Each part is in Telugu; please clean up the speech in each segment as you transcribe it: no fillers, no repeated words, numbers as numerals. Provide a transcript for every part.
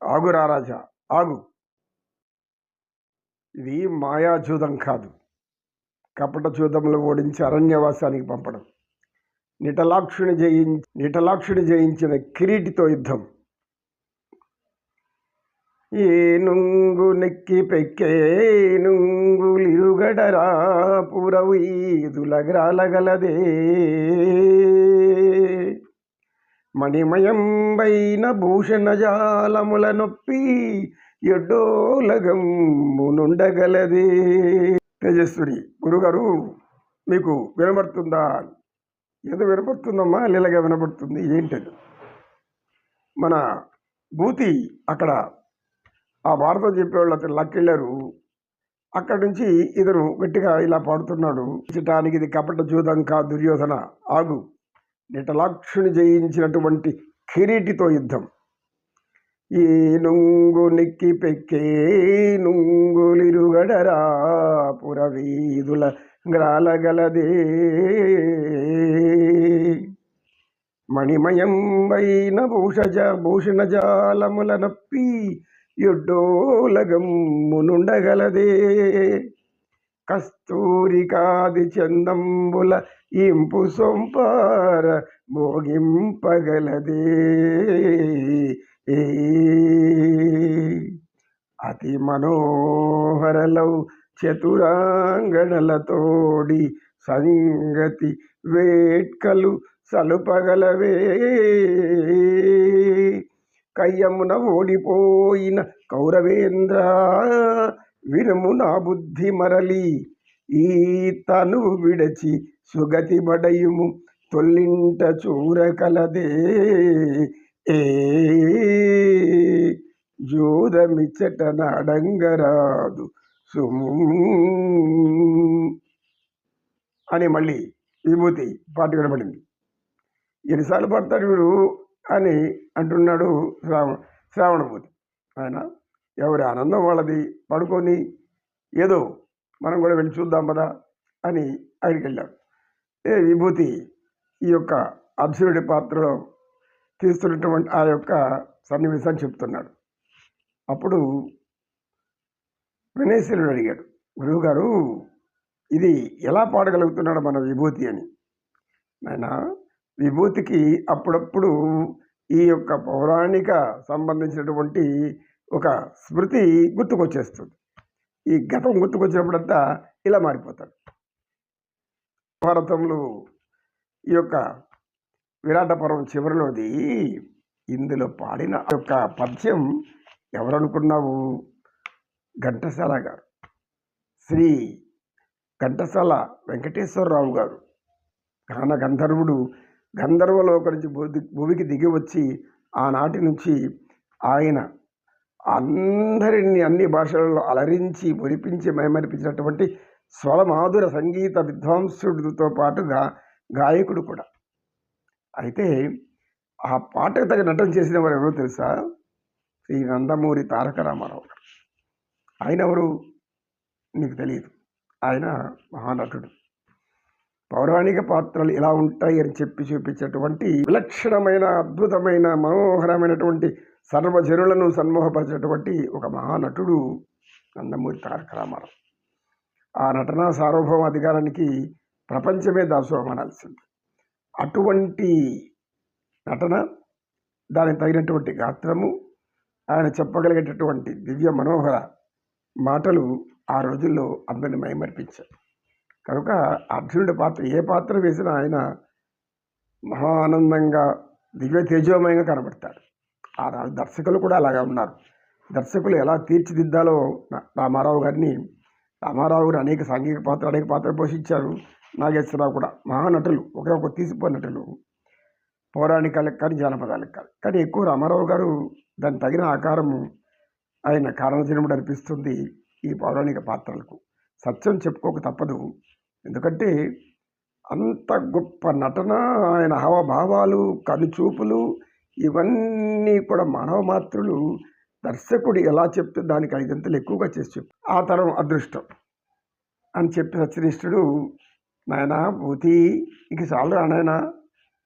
ఆగురా రాజా ఆగు. ఇది మాయాజూదం కాదు, కపట జూదంలో ఓడించి అరణ్యవాసానికి పంపడం. నిటలాక్షుని జయించిన కిరీటితో యుద్ధం. ఏనుంగు నెక్కి పెక్కే నుంగులిరుగడరా పురవీధులగ్రాలగలదే మణిమయంబైన భూషణజాలముల నొప్పి ఎడ్డోలగమ్మునుండగలదే. తేజస్విని గురుగారు, మీకు వినబడుతుందా? ఏదో వినపడుతుందమ్మా, లీలగా వినపడుతుంది. ఏంటది? మన భూతి అక్కడ ఆ భారతం చెప్పేవాళ్ళు అతను లక్కెళ్ళారు. అక్కడి నుంచి ఇతను గట్టిగా ఇలా పాడుతున్నాడు. చిటానికి ఇది కపట జూదం కా దుర్యోధన ఆగు, నిటలాక్షుని జయించినటువంటి కిరీటితో యుద్ధం. ఈ నుంగు నెక్కి పెక్కే నుంగులిరుగడరా పురవీధుల గ్రాలగలదే మణిమయంబైన భూషణజాలముల నొప్పి ఎడ్డోలగమ్మునుండగలదే కస్తూరికాది చందంబుల ఇంపు సొంపార భోగింపగలదే అతి మనోహరలౌ చతురాంగణలతోడి సంగతి వేట్కలు సలుపగలవే కయ్యమున ఓడిపోయిన కౌరవేంద్ర విరము నా బుద్ధి మరలి ఈ తను విడచి సుగతి బడయుము తొల్లింట చూరకలదే ఏ జోదమిచ్చట నడంగరాదు సుము అని మళ్ళీ విభూతి పాట కనబడింది. ఎన్నిసార్లు పడతాడు వీడు అని అంటున్నాడు శ్రావణభూతి. ఆయన ఎవరి ఆనందం వాళ్ళది, పడుకొని ఏదో మనం కూడా వెళ్ళి చూద్దాం కదా అని ఆయనకి వెళ్ళాడు. విభూతి ఈ యొక్క అర్జునుడి పాత్రలో తీస్తున్నటువంటి ఆ యొక్క సన్నివేశాన్ని చెప్తున్నాడు. అప్పుడు వినయశీలుడు అడిగాడు, గురువుగారు ఇది ఎలా పాడగలుగుతున్నాడు మన విభూతి అని. ఆయన విభూతికి అప్పుడప్పుడు ఈ యొక్క పౌరాణిక సంబంధించినటువంటి ఒక స్మృతి గుర్తుకొచ్చేస్తుంది. ఈ గతం గుర్తుకొచ్చినప్పుడంతా ఇలా మారిపోతాడు. భారతంలో ఈ యొక్క విరాట పర్వం చివరిలోది ఇందులో పాడిన యొక్క పద్యం ఎవరనుకున్నావు? ఘంటసాల గారు, శ్రీ ఘంటసాల వెంకటేశ్వరరావు గారు, గాన గంధర్వుడు. గంధర్వలోక నుంచి భూమికి దిగి వచ్చి ఆనాటి నుంచి ఆయన అందరినీ అన్ని భాషలలో అలరించి మురిపించి మైమరిపించినటువంటి స్వరమాధుర సంగీత విద్వాంసుడితో పాటుగా గాయకుడు కూడా. అయితే ఆ పాటకు తగ్గ నటన చేసిన వారు ఎవరో తెలుసా? శ్రీ నందమూరి తారక రామారావు గారు. ఆయన ఎవరు నీకు తెలియదు. ఆయన మహానటుడు. పౌరాణిక పాత్రలు ఇలా ఉంటాయి అని చెప్పి చూపించేటువంటి విలక్షణమైన, అద్భుతమైన, మనోహరమైనటువంటి సర్వజనులను సన్మోహపరిచేటువంటి ఒక మహానటుడు నందమూరి తారక రామారావు. ఆ నటనా సార్వభౌమ అధికారానికి ప్రపంచమే దాసోహమనాల్సింది. అటువంటి నటన, దానికి తగినటువంటి గాత్రము, ఆయన చెప్పగలిగేటటువంటి దివ్య మనోహర మాటలు ఆ రోజుల్లో అందరిని మైమర్పించారు. కనుక అర్జునుడి పాత్ర ఏ పాత్ర వేసినా ఆయన మహా ఆనందంగా దివ్య తేజోమయంగా కనబడతాడు. ఆ దర్శకులు కూడా అలాగే ఉన్నారు. దర్శకులు ఎలా తీర్చిదిద్దాలో రామారావు గారు అనేక సాంఘిక పాత్ర, అనేక పాత్రలు పోషించారు. నాగేశ్వరరావు కూడా మహానటులు, ఒక తీసిపోయిన నటులు, పౌరాణికాలకు కానీ జానపదాలకు కాదు. కానీ ఎక్కువ రామారావు గారు దానికి తగిన ఆకారము ఆయన కారణజన్ముడు అనిపిస్తుంది ఈ పౌరాణిక పాత్రలకు. సత్యం చెప్పుకోక తప్పదు. ఎందుకంటే అంత గొప్ప నటన, ఆయన హావభావాలు, కనుచూపులు ఇవన్నీ కూడా మానవ మాత్రులు. దర్శకుడు ఎలా చెప్తే దానికి 5 అంతలు ఎక్కువగా చేసి చెప్పు. ఆ తరం అదృష్టం అని చెప్పి సత్యనిష్ఠుడు, నాయన భూతి ఇక చాలు నాయన,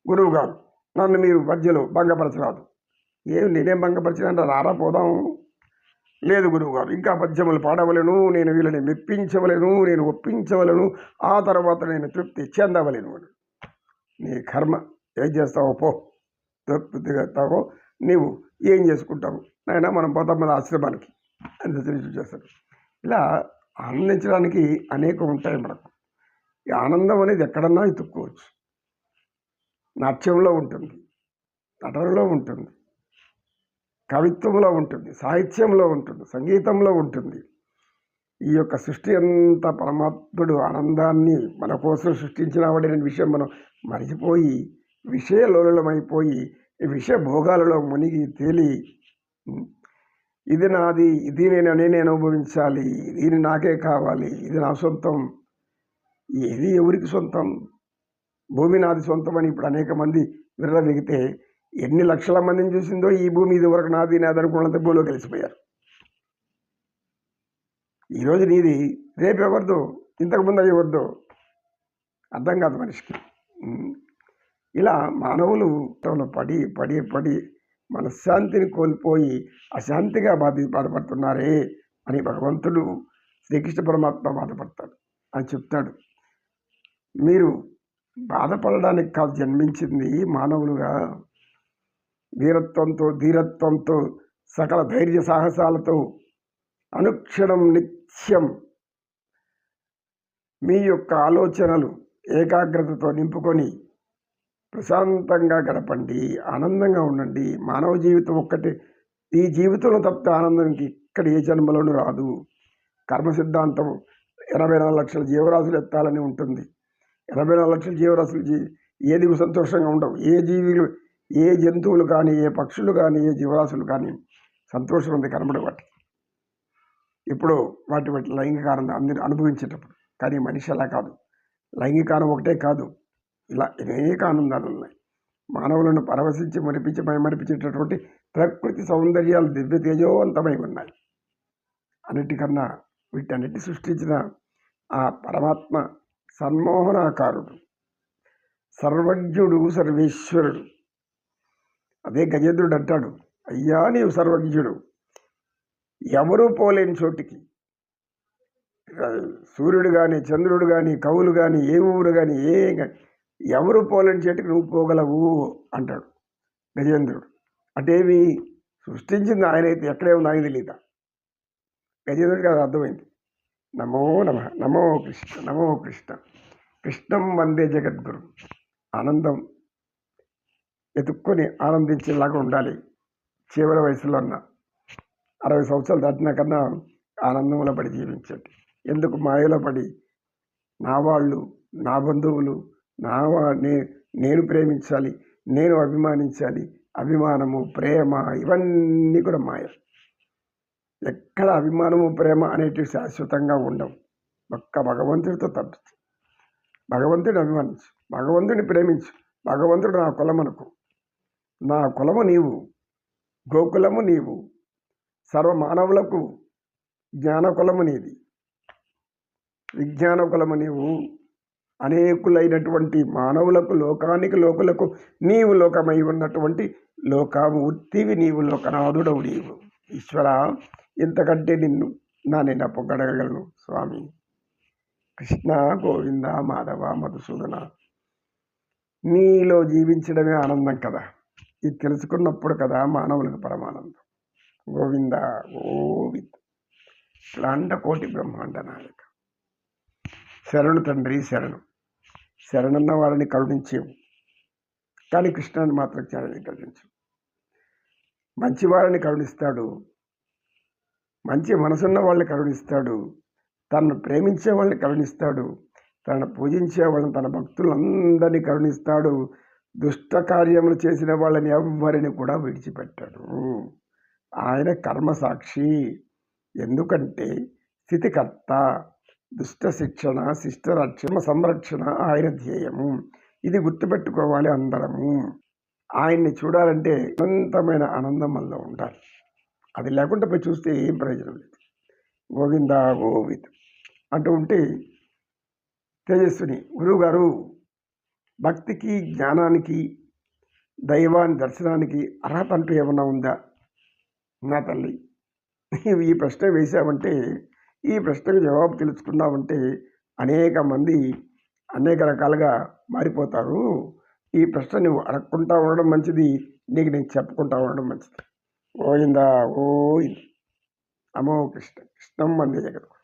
గురువు గారు నన్ను మీరు మధ్యలో భంగపరచరాదు, ఏం నేనేం భంగపరిచినంటే రారా పోదాం. లేదు గురువుగారు, ఇంకా పద్యములు పాడవలను, నేను వీళ్ళని మెప్పించవలను, నేను ఒప్పించవలను, ఆ తర్వాత నేను తృప్తి చెందవలను. నీ కర్మ, ఏం చేస్తావో పో, తృప్తిగా తావో నీవు ఏం చేసుకుంటావు నాయన, మనం పోతాం మన ఆశ్రమానికి అని చేస్తాడు. ఇలా ఆనందించడానికి అనేకం ఉంటాయి మనకు. ఈ ఆనందం అనేది ఎక్కడన్నా ఎత్తుక్కోవచ్చు. నాట్యంలో ఉంటుంది, నటనలో ఉంటుంది, కవిత్వంలో ఉంటుంది, సాహిత్యంలో ఉంటుంది, సంగీతంలో ఉంటుంది. ఈ యొక్క సృష్టి అంతా పరమాత్ముడు ఆనందాన్ని మన కోసం సృష్టించినవాడనే విషయం మనం మరిచిపోయి విషయలోలమైపోయి ఈ విషయ భోగాలలో మునిగి తేలి ఇది నాది, ఇది నేనే అనుభవించాలి, ఇది నాకే కావాలి, ఇది నా సొంతం. ఏది ఎవరికి సొంతం? భూమి నాది సొంతం అని ఇప్పుడు అనేక మంది విర్రవీగితే ఎన్ని లక్షల మందిని చూసిందో ఈ భూమి ఇది వరకు నాది అనుకున్నంత భూమిలో కలిసిపోయారు. ఈరోజు నీది, రేపు ఎవరిదో, ఇంతకుముందు ఎవరిదో అర్థం కాదు మనిషికి. ఇలా మానవులు పడి పడి పడి మనశ్శాంతిని కోల్పోయి అశాంతిగా బాధపడుతున్నారే అని భగవంతుడు శ్రీకృష్ణ పరమాత్మ బాధపడతాడు అని చెప్తాడు. మీరు బాధపడడానికి కాదు జన్మించింది మానవులుగా, వీరత్వంతో ధీరత్వంతో సకల ధైర్య సాహసాలతో అనుక్షణం నిత్యం మీ యొక్క ఆలోచనలు ఏకాగ్రతతో నింపుకొని ప్రశాంతంగా గడపండి, ఆనందంగా ఉండండి. మానవ జీవితం ఒక్కటే, ఈ జీవితంలో తప్పితే ఆనందానికి ఇక్కడ ఏ జన్మలోనూ రాదు. కర్మ సిద్ధాంతం 84 లక్షల జీవరాశులు ఎత్తాలని ఉంటుంది. 84 లక్షల జీవరాశులు ఏది సంతోషంగా ఉండవు. ఏ జీవులు, ఏ జంతువులు కానీ, ఏ పక్షులు కానీ, ఏ జీవరాశులు కానీ సంతోషం ఉంది కనబడే వాటికి. ఇప్పుడు వాటి లైంగిక ఆనందం అందరూ అనుభవించేటప్పుడు. కానీ మనిషి అలా కాదు. లైంగిక ఆనందం ఒకటే కాదు, ఇలా అనేక ఆనందాలు ఉన్నాయి. మానవులను పరవశించి మరిపించి మైమరిపించేటటువంటి ప్రకృతి సౌందర్యాలు దివ్య తేజోవంతమై ఉన్నాయి. అన్నిటికన్నా వీటన్నిటి సృష్టించిన ఆ పరమాత్మ సన్మోహనాకారుడు, సర్వజ్ఞుడు, సర్వేశ్వరుడు. అదే గజేంద్రుడు అంటాడు, అయ్యా నీవు సర్వజ్ఞుడు, ఎవరూ పోలేని చోటికి సూర్యుడు కానీ, చంద్రుడు కానీ, కవులు కానీ, ఏ ఊరు కానీ, ఎవరు పోలేని చోటికి నువ్వు పోగలవు అంటాడు గజేంద్రుడు. అటేవి సృష్టించింది ఆయనైతే ఎక్కడే ఉంది ఆయన తెలియదా? గజేంద్రుడికి అది అర్థమైంది. నమో నమ, నమో కృష్ణ, నమో కృష్ణ, కృష్ణం వందే జగద్గురు. ఆనందం ఎత్తుక్కొని ఆనందించేలాగా ఉండాలి. చివరి వయసులో ఉన్న 60 సంవత్సరాలు దాటినా కన్నా ఆనందంలో పడి జీవించండి. ఎందుకు మాయలో పడి నా వాళ్ళు, నా బంధువులు, నేను ప్రేమించాలి, నేను అభిమానించాలి, అభిమానము, ప్రేమ ఇవన్నీ కూడా మాయ. ఎక్కడ అభిమానము, ప్రేమ అనేటివి శాశ్వతంగా ఉండవు. ఒక్క భగవంతుడితో తప్పించు. భగవంతుడిని అభిమానించు, భగవంతుడిని ప్రేమించు. భగవంతుడు నా కులమనుకు, నా కులము నీవు, గోకులము నీవు, సర్వ మానవులకు జ్ఞాన కులము నీది, విజ్ఞాన కులము నీవు. అనేకులైనటువంటి మానవులకు, లోకులకు నీవు లోకమై ఉన్నటువంటి లోకమూర్తివి నీవు, లోకనాథుడవు నీవు. ఈశ్వర, ఇంతకంటే నిన్ను నేను పొగడగలను స్వామి. కృష్ణ, గోవింద, మాధవ, మధుసూదన, నీలో జీవించడమే ఆనందం కదా. ఇది తెలుసుకున్నప్పుడు కదా మానవులకు పరమానందం. గోవింద గోవింద, ఇలాంట కోటి బ్రహ్మాండ నాయక. శరణు తండ్రి, శరణు. శరణన్న వారిని కరుణించేవు, కానీ కృష్ణుని మాత్రం కరుణించు. మంచివారిని కరుణిస్తాడు, మంచి మనసున్న వాళ్ళని కరుణిస్తాడు, తనను ప్రేమించే వాళ్ళని కరుణిస్తాడు, తనను పూజించే వాళ్ళని, తన భక్తులందరినీ కరుణిస్తాడు. దుష్ట కార్యములు చేసిన వాళ్ళని ఎవ్వరిని కూడా విడిచిపెట్టాడు. ఆయన కర్మసాక్షి. ఎందుకంటే స్థితికర్త, దుష్ట శిక్షణ, శిష్ట రక్షణ, సంరక్షణ ఆయన ధ్యేయము. ఇది గుర్తుపెట్టుకోవాలి అందరము. ఆయన్ని చూడాలంటే అనంతమైన ఆనందం మనలో ఉండాలి. అది లేకుండా పోయి చూస్తే ఏం ప్రయోజనం లేదు. గోవింద గోవింద అంటూ ఉంటే తేజస్విని గురువుగారు భక్తికి, జ్ఞానానికి దైవాన్ని దర్శనానికి అర్హత అంటూ ఏమన్నా ఉందా నా తల్లి? ఈ ప్రశ్న వేశావంటే, ఈ ప్రశ్నకు జవాబు తెలుసుకున్నావంటే అనేక మంది అనేక రకాలుగా మారిపోతారు. ఈ ప్రశ్న నువ్వు అడగకుండా ఉండడం మంచిది, నీకు నేను చెప్పుకుంటా ఉండడం మంచిది. గోవిందా గోవింద. నమో కృష్ణ కృష్ణం వందే జగద్గురు.